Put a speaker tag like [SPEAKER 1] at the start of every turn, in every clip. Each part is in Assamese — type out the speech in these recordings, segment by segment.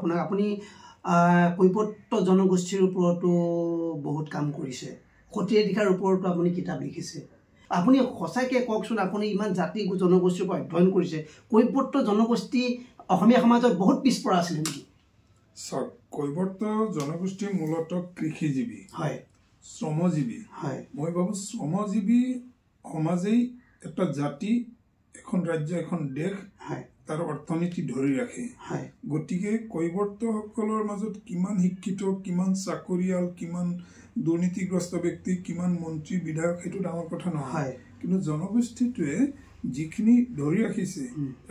[SPEAKER 1] আপোনাক আপুনি কৈবৰ্ত জনগোষ্ঠীৰ ওপৰতো বহুত কাম কৰিছে সতীয়াধিকাৰ ওপৰতো আপুনি কিতাপ লিখিছে আপুনি সঁচাকৈ কওকচোন আপুনি ইমান জাতি জনগোষ্ঠীৰ ওপৰত অধ্যয়ন কৰিছে কৈবৰ্ত জনগোষ্ঠী অসমীয়া সমাজত বহুত পিছপৰা আছিল নেকি
[SPEAKER 2] সব কৈবৰ্ত জনগোষ্ঠী মূলত কৃষিজীৱী
[SPEAKER 1] হয়
[SPEAKER 2] শ্ৰমজীৱী
[SPEAKER 1] হয়
[SPEAKER 2] মই ভাবো শ্ৰমজীৱী সমাজেই এটা জাতি এখন ৰাজ্য এখন দেশ
[SPEAKER 1] হয়
[SPEAKER 2] তাৰ অৰ্থনীতি ধৰি ৰাখে
[SPEAKER 1] হয়
[SPEAKER 2] গতিকে কৈবৰ্তসকলৰ মাজত কিমান শিক্ষিত কিমান চাকৰিয়াল কিমান দুৰ্নীতিগ্ৰস্ত ব্যক্তি কিমান মন্ত্ৰী বিধায়ক সেইটো ডাঙৰ কথা নহয় কিন্তু জনগোষ্ঠীটোৱে যিখিনি ধৰি ৰাখিছে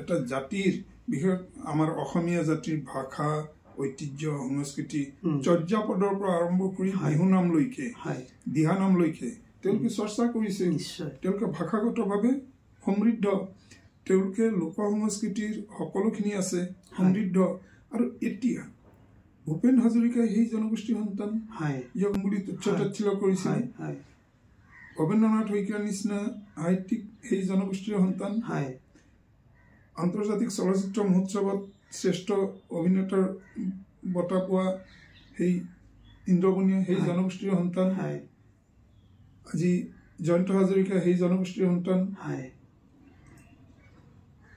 [SPEAKER 2] এটা জাতিৰ বিশেষ আমাৰ অসমীয়া জাতিৰ ভাষা ঐতিহ্য সংস্কৃতি চৰ্যাপদৰ পৰা আৰম্ভ কৰি বিহু নামলৈকে দিহা নামলৈকে তেওঁলোকে চৰ্চা কৰিছে তেওঁলোকে ভাষাগতভাৱে সমৃদ্ধ তেওঁলোকে লোক সংস্কৃতিৰ সকলোখিনি আছে সমৃদ্ধ আৰু এতিয়া ভূপেন হাজৰিকাই সেই জনগোষ্ঠীৰ সন্তান ইয়ক বুলি তুচ্ছ-তাচ্ছিল্য কৰিছিল ভৱেন্দ্ৰনাথ শইকীয়াৰ নিচিনা সাহিত্যিক সেই জনগোষ্ঠীৰ সন্তান আন্তৰ্জাতিক চলচ্চিত্ৰ মহোৎসৱত শ্ৰেষ্ঠ অভিনেতাৰ বঁটা পোৱা সেই ইন্দ্ৰবনীয়া সেই জনগোষ্ঠীৰ সন্তান আজি জয়ন্ত হাজৰিকা সেই জনগোষ্ঠীৰ সন্তান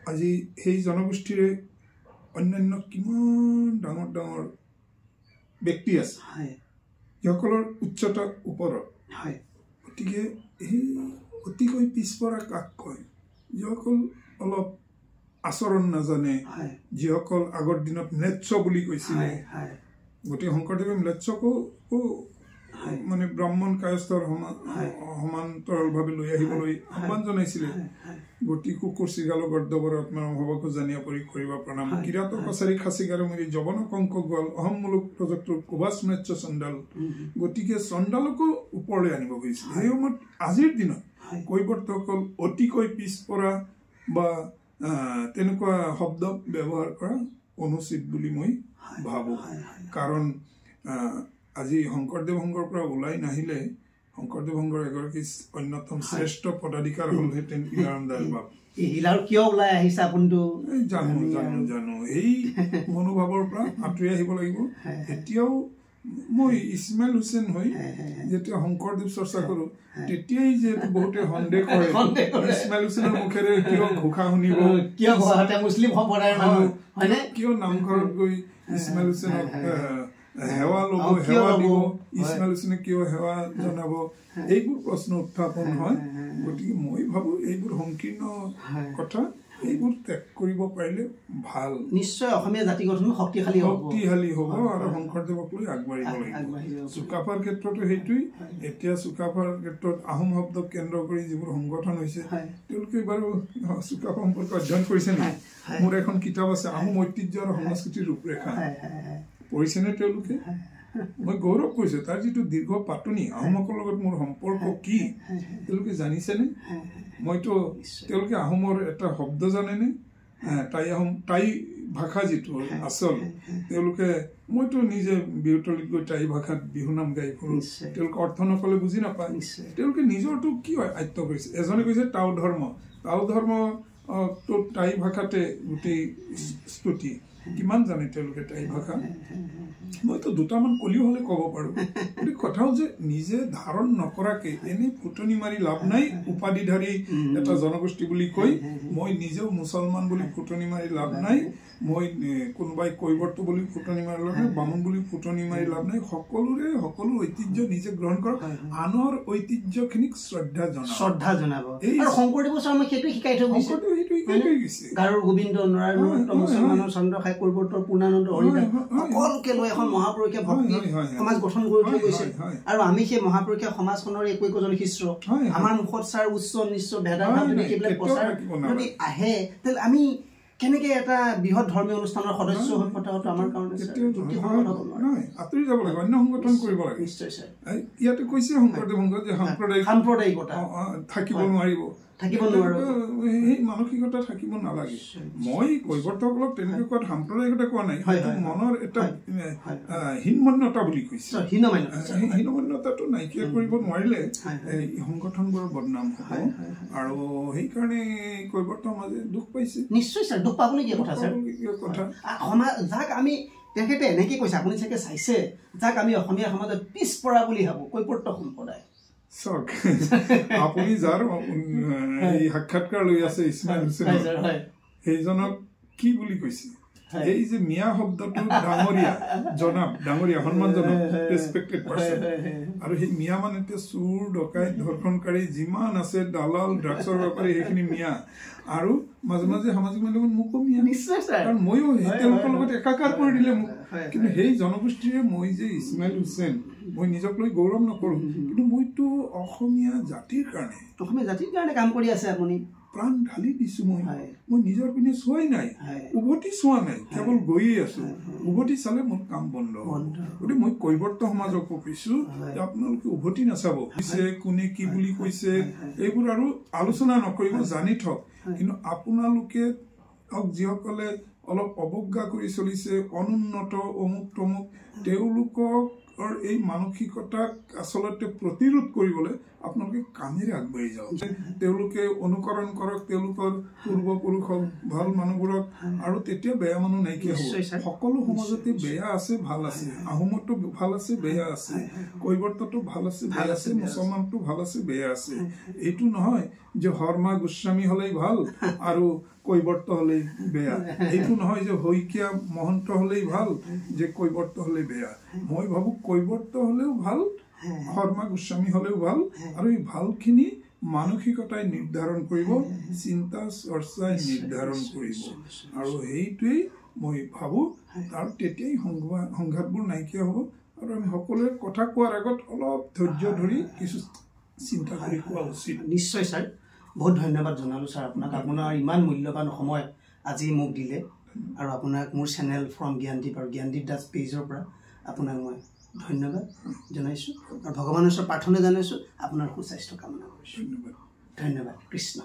[SPEAKER 2] আজি সেই জনগোষ্ঠীৰে অন্যান্য কিমান ডাঙৰ ডাঙৰ ব্যক্তি আছে সকলৰ উচ্চতা ওপৰত গতিকে এই অতিকৈ পিছপৰা কাক কয় যিসকল অলপ আচৰণ নাজানে যিসকল আগৰ দিনত ম্লেচ্ছ বুলি কৈছিলে গতিকে শংকৰদেৱে ম্লেচ্ছকো মানে ব্ৰাহ্মণ কায়স্থৰ সমান্তৰালভাৱে লৈ আহিবলৈ আহ্বান জনাইছিলে গতিকে কুকুৰ চিগালো গৰ্দবৰ আত্মাৰম্ভৱকো জানিয়া পৰি কৰিবা প্ৰণাম কিৰাত কছাৰী খাচিগাৰো মেৰি জবন কংক গোৱাল অহমমূলক প্ৰজেক্টৰ কুবাস ম্লেচ্ছ চণ্ডাল গতিকে চণ্ডালকো ওপৰলৈ আনিব খুজিছিল সেই সময়ত আজিৰ দিনত কৈবৰ্তসকল অতিকৈ পিছপৰা বা তেনেকুৱা শব্দ ব্যৱহাৰ কৰা অনুচিত বুলি মই ভাবো কাৰণ আজি শংকৰদেৱ সংঘৰ পৰা ওলাই নাহিলে শংকৰদেৱ সংঘৰ এগৰাকী অন্যতম শ্ৰেষ্ঠ পদাধিকাৰ হলহেঁতেন ইলাৰাম বাপ
[SPEAKER 1] ইলাৰ কিয় ওলাই আহিছে আপুনিতো
[SPEAKER 2] জানো এই মনোভাৱৰ পৰা আঁতৰি আহিব লাগিব এতিয়াও মই ইছমাইল হুছেইন হৈ যেতিয়া শংকৰদেৱ চৰ্চা কৰো তেতিয়াই যিহেতু বহুতে সন্দেহ কৰে ইছমাইল হুছেইনৰ মুখেৰে কিয় ঘোষা শুনিব
[SPEAKER 1] কিয় মুছলিম সম্প্ৰদায়ৰ মানুহ হয়নে
[SPEAKER 2] কিয় নামঘৰত গৈ ইছমাইল হুছেইনক সেৱা ল'ব সেৱা দিব ইছমাইল হুছেইনে কিয় সেৱা জনাব এইবোৰ প্ৰশ্ন উত্থাপন হয় গতিকে মই ভাবো এইবোৰ সংকীৰ্ণ কথা এইবোৰ ত্যাগ কৰিব পাৰিলে ভাল
[SPEAKER 1] নিশ্চয় অসমীয়া জাতি গঠন শক্তিশালী
[SPEAKER 2] হ'ব আৰু শংকৰদেৱক লৈ আগবাঢ়িব লাগিব চুকাফাৰ ক্ষেত্ৰতো সেইটোৱেই এতিয়া চুকাফাৰ ক্ষেত্ৰত আহোম শব্দক কেন্দ্ৰ কৰি যিবোৰ সংগঠন হৈছে তেওঁলোকে বাৰু চুকাফা সম্পৰ্কে অধ্যয়ন কৰিছে নেকি মোৰ এখন কিতাপ আছে আহোম ঐতিহ্য আৰু সংস্কৃতিৰ ৰূপৰেখা পঢ়িছেনে তেওঁলোকে মই গৌৰৱ কৰিছো তাৰ যিটো দীৰ্ঘ পাতনি আহোমসকলৰ লগত মোৰ সম্পৰ্ক কি তেওঁলোকে জানিছেনে মইতো তেওঁলোকে আহোমৰ এটা শব্দ জানেনে টাই ভাষা যিটো আচল তেওঁলোকে মইতো নিজে বিহুতলিত গৈ টাই ভাষাত বিহু নাম গাই ফুৰো তেওঁলোকে অৰ্থ নকলে বুজি নাপায় তেওঁলোকে নিজৰটো কি আয়ত্ত কৰিছে এজনে কৈছে টাও ধৰ্ম তো টাই ভাষাতে গোটেই স্তুতি কিমান জানে তেওঁলোকে টাই ভাষা মইতো দুটামান কলিও হলে ক'ব পাৰো কিন্তু কথা হ'ল যে নিজে ধাৰণ নকৰাকে এনে ফুটনি মাৰি লাভ নাই উপাধিধাৰী এটা জনগোষ্ঠী বুলি কৈ মই নিজেও মুছলমান বুলি ফুটনি মাৰি লাভ নাই মই কোনোবাই কৈবৰ্ত বুলি ফুটনি মাৰি লাভ নাই বামুণ বুলি ফুটনি মাৰি লাভ নাই সকলোৰে সকলো ঐতিহ্য নিজে গ্ৰহণ কৰক আনৰ ঐতিহ্যখিনিক শ্ৰদ্ধা জনাব
[SPEAKER 1] আৰু শংকৰদেৱ শৰ্মাই সেইটো শিকাই থৈ গৈছে গাৰোৰ গোবিন্দ নৰায়ণ মুছলমানৰ চন্দ্ৰখাই কৈবৰ্তৰ পূৰ্ণানন্দ হৰিদাস সকলোকে লৈ এখন মহাপুৰুষীয় ভক্তি সমাজ গঠন কৰি থৈ গৈছে আৰু আমি সেই মহাপুৰুষীয় সমাজখনৰ একোজন শিষ্য আমাৰ মুখত ছাৰ উচ্চ নিশ্চ ভেদাভেদ যদি সেইবিলাক প্ৰচাৰ যদি আহে তেতিয়াহ'লে আমি কেনেকে এটা বৃহৎ ধৰ্মীয় অনুষ্ঠানৰ সদস্য হৈ পঠাটো আমাৰ কাৰণে
[SPEAKER 2] আঁতৰি যাব লাগে অন্য সংগঠন কৰিব লাগে
[SPEAKER 1] নিশ্চয় ছাৰ
[SPEAKER 2] ইয়াতে কৈছে শংকৰদেৱ সংঘ যে
[SPEAKER 1] সাম্প্ৰদায়িকতা
[SPEAKER 2] থাকিব নোৱাৰিব সেই মানসিকতা থাকিব নালাগে মই কৈবৰ্তসকলক তেনেকৈ কোৱাত সাম্প্ৰদায়িকতা কোৱা নাই মনৰ এটা হীনমন্যতা বুলি কৈছে হীনমন্যতাটো নাইকিয়া কৰিব নোৱাৰিলে সংগঠনবোৰৰ বদনাম হ'ব আৰু সেইকাৰণে কৈবৰ্ত সমাজে দুখ পাইছে
[SPEAKER 1] নিশ্চয় ছাৰ দুখ পাবলগীয়া কথা ছাৰ কথা সমাজ যাক আমি তেখেতে এনেকৈ কৈছে, আপুনি চাগে চাইছে, যাক আমি অসমীয়া সমাজত পিছপৰা বুলি ভাবোঁ, কৈৱৰ্ত সম্প্ৰদায়।
[SPEAKER 2] চাওক, আপুনি যাৰ এই সাক্ষাৎকাৰ লৈ আছে ইছমাইল হুছেইন, সেইজনক কি বুলি কৈছে? এই যে মিয়া শব্দটো ডাঙৰীয়া, জনাব, ডাঙৰীয়া, সন্মানজনক, ৰেছপেক্টেড পাৰ্চন। আৰু সেই মিয়া মানে চোৰ, ডকাইত, ধৰ্ষণকাৰী যিমান আছে, দালাল, ড্ৰাগছৰ বেপাৰী, সেইখিনি মিয়া। আৰু মাজে মাজে সামাজিক মাধ্যমত মোকো মিয়া, কাৰণ ময়ো তেওঁলোকৰ লগত একাকাৰ কৰি দিলে মোক। কিন্তু সেই জনগোষ্ঠীৰে মই যে ইছমাইল হুছেইন, মই নিজক লৈ গৌৰৱ নকৰোঁ, কিন্তু মইতো অসমীয়া জাতিৰ কাৰণে
[SPEAKER 1] কাম কৰি আছে আপুনি।
[SPEAKER 2] প্ৰাণ ঢালি দিছো। মই নিজৰ পিনে চোৱাই নাই, উভতি চোৱা নাই, কেৱল গৈয়ে আছো। উভতি চালে মোৰ কাম বন্ধ। গতিকে মই কৈৱৰ্ত সমাজক কৈছো যে আপোনালোকে উভতি নাচাব, কোনে কি বুলি কৈছে এইবোৰ আৰু আলোচনা নকৰিব, জানি থক। কিন্তু আপোনালোকে যিসকলে অলপ অৱজ্ঞা কৰি চলিছে, অনুন্নত, অমুক তমুক, তেওঁলোকক এই মানসিকতাক আচলতে প্ৰতিৰোধ কৰিবলৈ আপোনালোকে কামেৰে আগবাঢ়ি যাওক। তেওঁলোকে অনুকৰণ কৰক তেওঁলোকৰ পূৰ্বপুৰুষক, ভাল মানুহবোৰক, আৰু তেতিয়া বেয়া মানুহ নাইকিয়া হ'ব। সকলো সমাজতে বেয়া আছে, ভাল আছে। আহোমতো ভাল আছে, বেয়া আছে। কৈৱৰ্ততো ভাল আছে, বেয়া আছে। মুছলমানতো ভাল আছে, বেয়া আছে। এইটো নহয় যে শৰ্মা গোস্বামী হলেই ভাল আৰু কৈৱৰ্ত হলেই বেয়া। এইটো নহয় যে শইকীয়া মহন্ত হলেই ভাল, যে কৈৱৰ্ত হলেই বেয়া। মই ভাবো কৈৱৰ্ত হলেও ভাল, শৰ্মা গোস্বামী হলেও ভাল। আৰু এই ভালখিনি মানসিকতাই নিৰ্ধাৰণ কৰিব, চিন্তা চৰ্চাই নিৰ্ধাৰণ কৰিব। আৰু সেইটোৱেই মই ভাবো, আৰু তেতিয়াই সংঘাতবোৰ নাইকিয়া হ'ব। আৰু আমি সকলোৱে কথা কোৱাৰ আগত অলপ ধৈৰ্য ধৰি কিছু চিন্তা কৰি কোৱা উচিত।
[SPEAKER 1] নিশ্চয় ছাৰ, বহুত ধন্যবাদ জনালোঁ ছাৰ আপোনাক। আপোনাৰ ইমান মূল্যৱান সময় আজি মোক দিলে, আৰু আপোনাক মোৰ চেনেল ফ্ৰম জ্ঞানদীপ আৰু জ্ঞানদীপ দাস পেজৰ পৰা আপোনাক মই ধন্যবাদ জনাইছোঁ, আৰু ভগৱানৰ ওচৰত প্ৰাৰ্থনা জনাইছোঁ আপোনাৰ সুস্বাস্থ্য কামনা কৰিছোঁ। ধন্যবাদ। কৃষ্ণ।